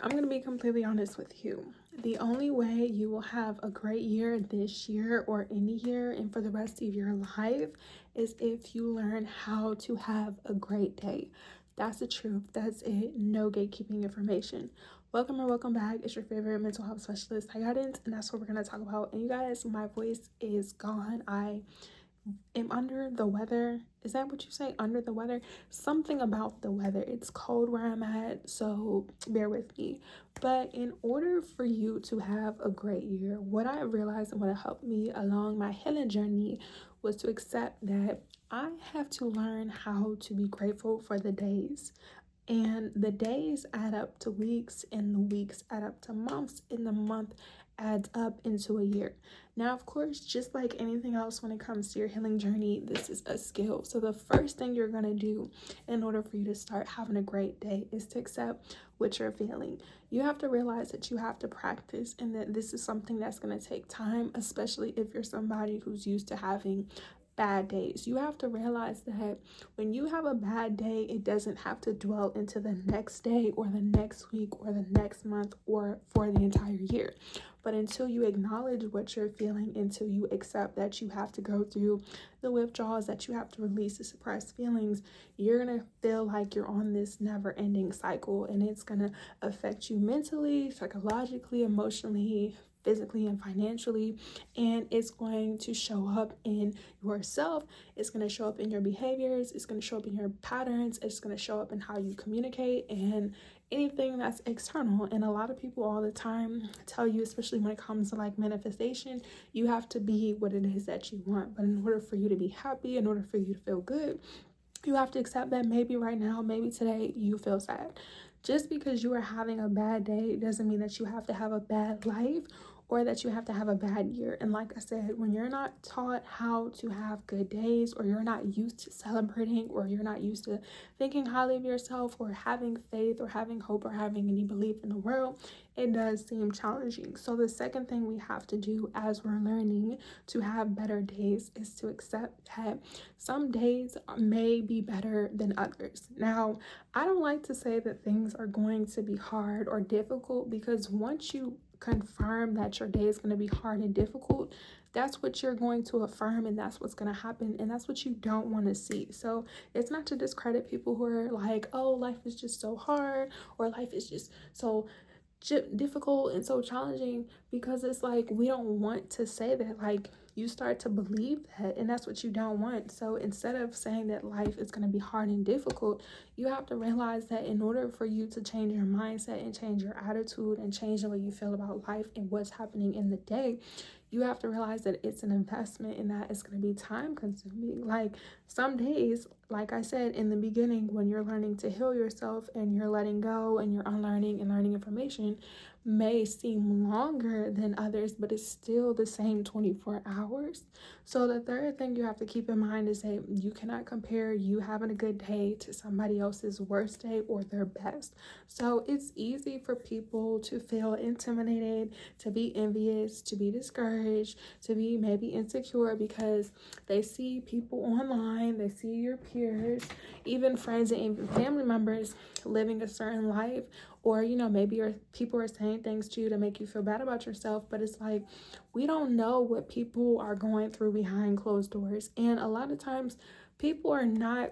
I'm going to be completely honest with you. The only way you will have a great year this year or any year and for the rest of your life is if you learn how to have a great day. That's the truth. That's it. No gatekeeping information. Welcome or welcome back. It's your favorite mental health specialist, Guidance, and that's what we're going to talk about. And you guys, my voice is gone. I am under the weather. Is that what you say? Under the weather? Something about the weather. It's cold where I'm at, so bear with me. But in order for you to have a great year, what I realized and what helped me along my healing journey was to accept that I have to learn how to be grateful for the days. And the days add up to weeks, and the weeks add up to months, and the month adds up into a year. Now, of course, just like anything else when it comes to your healing journey, this is a skill. So the first thing you're going to do in order for you to start having a great day is to accept what you're feeling. You have to realize that you have to practice and that this is something that's going to take time, especially if you're somebody who's used to having bad days. You have to realize that when you have a bad day, it doesn't have to dwell into the next day or the next week or the next month or for the entire year. But until you acknowledge what you're feeling, until you accept that you have to go through the withdrawals, that you have to release the suppressed feelings, you're going to feel like you're on this never-ending cycle, and it's going to affect you mentally, psychologically, emotionally, physically, and financially. And it's going to show up in yourself. It's going to show up in your behaviors. It's going to show up in your patterns. It's going to show up in how you communicate and anything that's external. And a lot of people all the time tell you, especially when it comes to like manifestation, you have to be what it is that you want. But in order for you to be happy, in order for you to feel good, you have to accept that maybe right now, maybe today, you feel sad. Just because you are having a bad day doesn't mean that you have to have a bad life or that you have to have a bad year. And like I said, when you're not taught how to have good days, or you're not used to celebrating, or you're not used to thinking highly of yourself, or having faith, or having hope, or having any belief in the world, it does seem challenging. So the second thing we have to do as we're learning to have better days is to accept that some days may be better than others. Now, I don't like to say that things are going to be hard or difficult, because once you confirm that your day is going to be hard and difficult, that's what you're going to affirm, and that's what's going to happen, and that's what you don't want to see. So it's not to discredit people who are like, oh, life is just so hard, or life is just so difficult and so challenging, because it's like we don't want to say that. Like, you start to believe that, and that's what you don't want. So instead of saying that life is going to be hard and difficult, you have to realize that in order for you to change your mindset and change your attitude and change the way you feel about life and what's happening in the day, you have to realize that it's an investment and that it's going to be time consuming. Like, some days, like I said in the beginning, when you're learning to heal yourself and you're letting go and you're unlearning and learning information, may seem longer than others, but it's still the same 24 hours. So the third thing you have to keep in mind is that you cannot compare you having a good day to somebody else's worst day or their best. So it's easy for people to feel intimidated, to be envious, to be discouraged, to be maybe insecure, because they see people online, they see your peers, even friends and even family members living a certain life, or maybe your people are saying things to you to make you feel bad about yourself. But it's like, we don't know what people are going through behind closed doors, and a lot of times people are not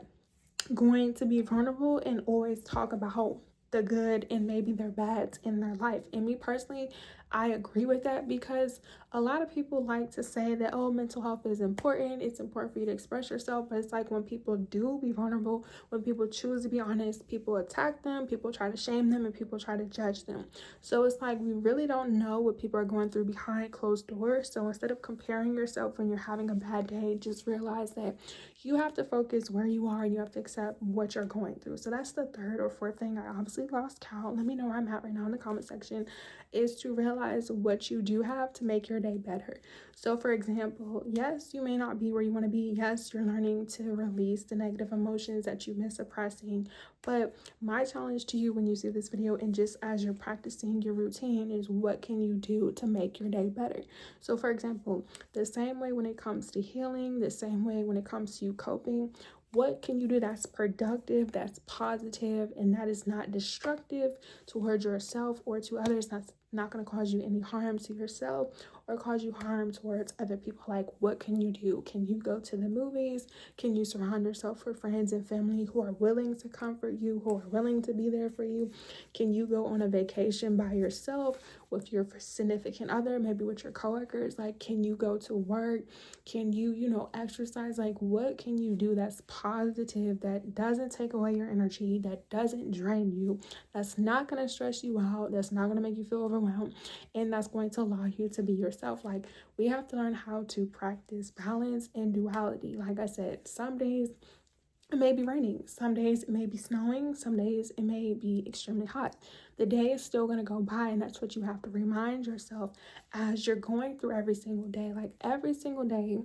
going to be vulnerable and always talk about the good and maybe their bads in their life. And me personally, I agree with that, because a lot of people like to say that, oh, mental health is important. It's important for you to express yourself. But it's like, when people do be vulnerable, when people choose to be honest, people attack them, people try to shame them, and people try to judge them. So it's like, we really don't know what people are going through behind closed doors. So instead of comparing yourself when you're having a bad day, just realize that you have to focus where you are and you have to accept what you're going through. So that's the third or fourth thing. I obviously lost count. Let me know where I'm at right now in the comment section. Is to realize what you do have to make your day better. So for example, yes, you may not be where you want to be. Yes, you're learning to release the negative emotions that you've been suppressing. But my challenge to you when you see this video, and just as you're practicing your routine, is what can you do to make your day better? So for example, the same way when it comes to healing, the same way when it comes to you coping, What can you do that's productive, that's positive, and that is not destructive towards yourself or to others? That's not going to cause you any harm to yourself or cause you harm towards other people. Like, what can you do? Can you go to the movies? Can you surround yourself with friends and family who are willing to comfort you, who are willing to be there for you? Can you go on a vacation by yourself with your significant other, maybe with your coworkers? Like, can you go to work? Can you, exercise? Like, what can you do that's positive, that doesn't take away your energy, that doesn't drain you, that's not going to stress you out, that's not going to make you feel overwhelmed, and that's going to allow you to be yourself? Like, we have to learn how to practice balance and duality. Like I said, some days it may be raining, some days it may be snowing, some days it may be extremely hot. The day is still going to go by, and that's what you have to remind yourself as you're going through every single day. Like, every single day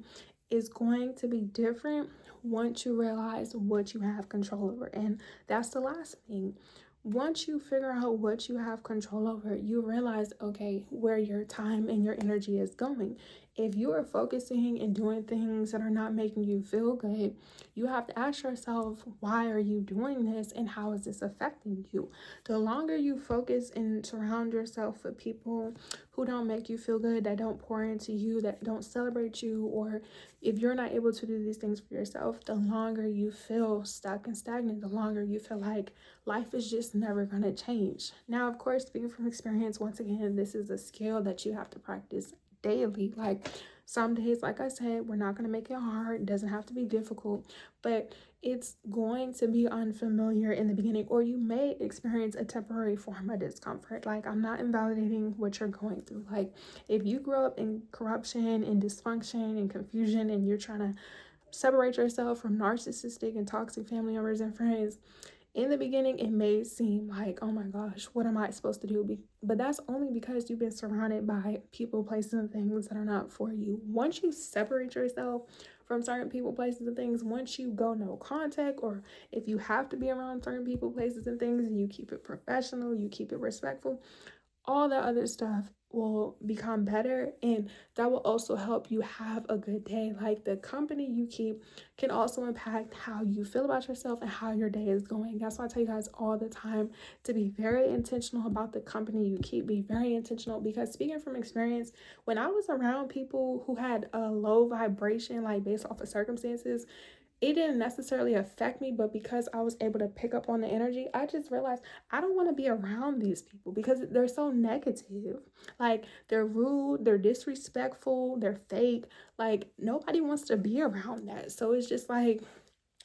is going to be different once you realize what you have control over. And that's the last thing. Once you figure out what you have control over, you realize, okay, where your time and your energy is going. If you are focusing and doing things that are not making you feel good, you have to ask yourself, why are you doing this and how is this affecting you? The longer you focus and surround yourself with people who don't make you feel good, that don't pour into you, that don't celebrate you, or if you're not able to do these things for yourself, the longer you feel stuck and stagnant, the longer you feel like life is just never going to change. Now, of course, speaking from experience, once again, this is a skill that you have to practice daily. Like, some days, like I said, we're not going to make it hard. It doesn't have to be difficult, but it's going to be unfamiliar in the beginning, or you may experience a temporary form of discomfort. Like, I'm not invalidating what you're going through. Like, if you grow up in corruption and dysfunction and confusion and you're trying to separate yourself from narcissistic and toxic family members and friends, in the beginning, it may seem like, oh my gosh, what am I supposed to do? But that's only because you've been surrounded by people, places, and things that are not for you. Once you separate yourself from certain people, places, and things, once you go no contact, or if you have to be around certain people, places, and things, and you keep it professional, you keep it respectful, all that other stuff will become better, and that will also help you have a good day. Like, the company you keep can also impact how you feel about yourself and how your day is going. That's why I tell you guys all the time to be very intentional about the company you keep. Be very intentional, because speaking from experience, when I was around people who had a low vibration, like based off of circumstances, it didn't necessarily affect me, but because I was able to pick up on the energy, I just realized I don't want to be around these people because they're so negative. Like, they're rude, they're disrespectful, they're fake. Like, nobody wants to be around that. So it's just like,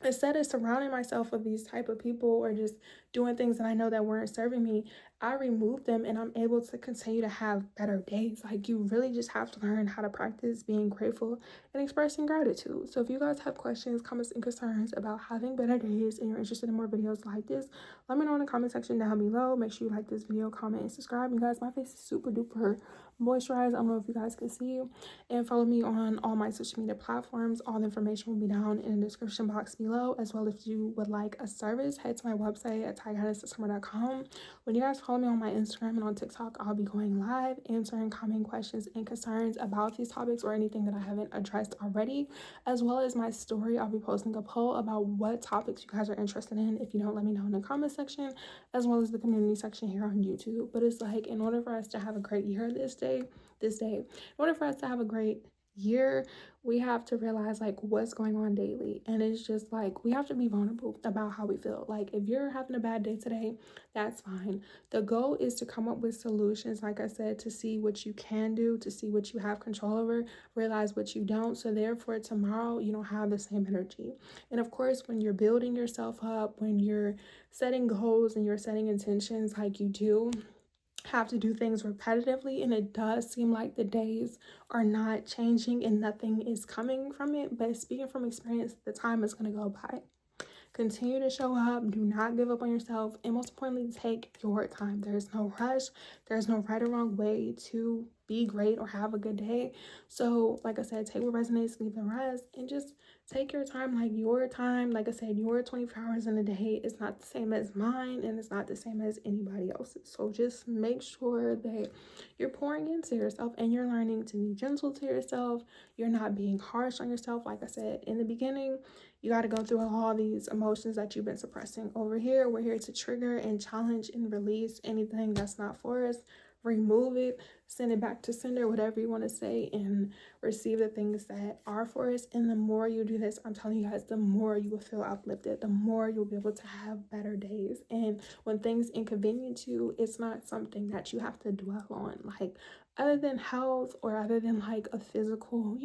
instead of surrounding myself with these type of people or just doing things that I know that weren't serving me, I removed them, and I'm able to continue to have better days. Like, you really just have to learn how to practice being grateful and expressing gratitude. So if you guys have questions, comments, and concerns about having better days, and you're interested in more videos like this, let me know in the comment section down below. Make sure you like this video, comment, and subscribe. You guys, my face is super duper moisturized. I don't know if you guys can see. And follow me on all my social media platforms. All the information will be down in the description box below. As well, if you would like a service, head to my website at tigerhannahsummer.com. When you guys follow me on my Instagram and on TikTok, I'll be going live answering common questions and concerns about these topics or anything that I haven't addressed already. As well as my story, I'll be posting a poll about what topics you guys are interested in. If you don't, let me know in the comment section, as well as the community section here on YouTube. But it's like, in order for us to have a great year this day, in order for us to have a great year, we have to realize like what's going on daily. And it's just like, we have to be vulnerable about how we feel. Like, if you're having a bad day today, that's fine. The goal is to come up with solutions, like I said, to see what you can do, to see what you have control over, realize what you don't, so therefore tomorrow you don't have the same energy. And of course, when you're building yourself up, when you're setting goals and you're setting intentions, like, you do have to do things repetitively, and it does seem like the days are not changing and nothing is coming from it. But speaking from experience, the time is going to go by. Continue to show up. Do not give up on yourself. And most importantly, take your time. There's no rush. There's no right or wrong way to be great or have a good day. So, like I said, take what resonates, leave the rest, and just take your time. Like, your time, like I said, your 24 hours in a day is not the same as mine, and it's not the same as anybody else's. So just make sure that you're pouring into yourself and you're learning to be gentle to yourself. You're not being harsh on yourself. Like I said in the beginning, You got to go through all these emotions that you've been suppressing. Over here, we're here to trigger and challenge and release anything that's not for us, remove it, send it back to sender, whatever you want to say, and receive the things that are for us. And the more you do this, I'm telling you guys, the more you will feel uplifted, the more you'll be able to have better days. And when things inconvenience you, it's not something that you have to dwell on. Like, other than health or other than like a physical,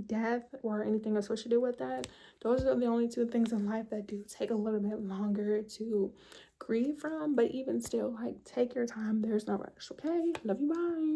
death or anything associated with that, those are the only two things in life that do take a little bit longer to grieve from. But even still, like, take your time. There's no rush. Okay, love you, bye.